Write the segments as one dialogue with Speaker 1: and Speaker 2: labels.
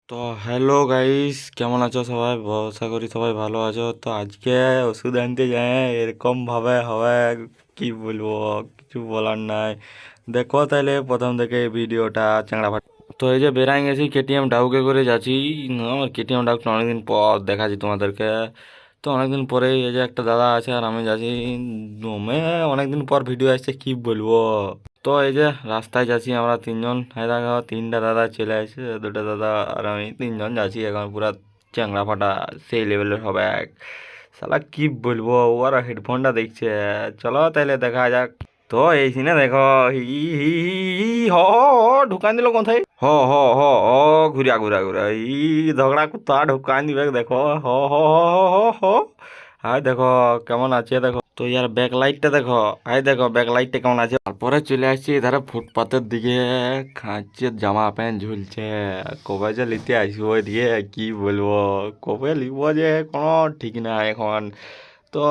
Speaker 1: তো hello guys, কেমন আছো সবাই? আশা করি সবাই ভালো আছো। তো আজকে ওষুধ আনতে যাই, এরকম ভাবে হবে কি বলবো, কিছু বলার নাই। দেখো তাইলে প্রথম থেকে ভিডিওটা চাংড়া ফাট। তো এই যে বেরাই গেছি কেটিএম ডাউকে করে যাচ্ছি। আমার কেটিএম ডাউকটা অনেকদিন পর দেখাচ্ছি তোমাদেরকে। তো অনেকদিন পরে এই যে একটা দাদা আছে আর আমি যাচ্ছি দমে। অনেকদিন পর ভিডিও আসছে, কি বলবো। তো এই যে রাস্তায় যাচ্ছি আমরা তিনজন, হ্যাঁ দেখো তিনটা দাদা চলে আসছে, দুটো দাদা আর আমি তিনজন যাচ্ছি এখন পুরা চ্যাংড়া ফাটা সেই লেভেলের হবে এক। শালা কি বলবো, ওরা হেডফোনটা দেখছে। চলো তাইলে দেখা যাক। তো এই সিনে দেখো, হি হি হি হি, হ হ হ, ঢুকান দিল কোথায়, হ হ হ হ, ঘুরা ঘুরা ঘুরা ই ঝগড়া কুত্তা ঢুকান দিবে দেখো, হ হ হ হ হ হ। হাই দেখো কেমন আছে দেখো তো, ইয়ার ব্যাক লাইটটা দেখো। হাই দেখো ব্যাক লাইটটা কেমন আছে। তারপরে চলে আসছি এধারে ফুটপাতের দিকে, খাঁচে জামা প্যান্ট ঝুলছে। কবে যে নিতে আসবো এদিকে কি বলবো, কবে নিবো যে কোনো ঠিক না এখন। তো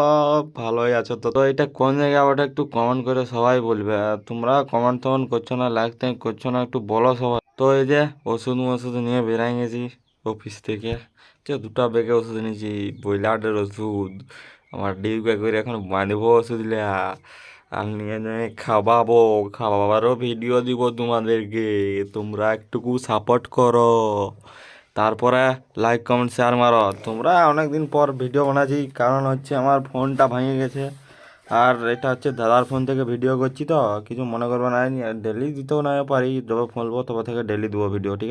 Speaker 1: ভালোই আছো তো? তো এটা কোন জায়গা ওটা একটু কমেন্ট করে সবাই বলবে। আর তোমরা কমেন্ট টমেন্ট করছো না, লাইক টাইক করছো না, একটু বলো সবাই। তো এই যে ওষুধ ওষুধ নিয়ে বেরাই গেছি অফিস থেকে। যে দুটা ব্যাগে ওষুধ নিয়েছি, ব্রয়লারের ওষুধ। আমার ডিউকে করে এখন বাঁধবো ওষুধ লিয়া, আর নিয়ে নিয়ে খাওয়াবো। খাওয়াবারও ভিডিও দিব তোমাদেরকে, তোমরা একটুকু সাপোর্ট করো। তারপরে লাইক কমেন্ট শেয়ার মারো। তোমরা অনেক দিন পর ভিডিও বানাচ্ছি, কারণ হচ্ছে আমার ফোনটা ভেঙে গেছে। আর এটা হচ্ছে দাদার ফোন থেকে ভিডিও করছি, তো কিছু মনে করবে না। ডেলি দিতেও না পারি, যবে ফোনবো তবে থেকে ডেলি দেবো ভিডিও, ঠিক আছে।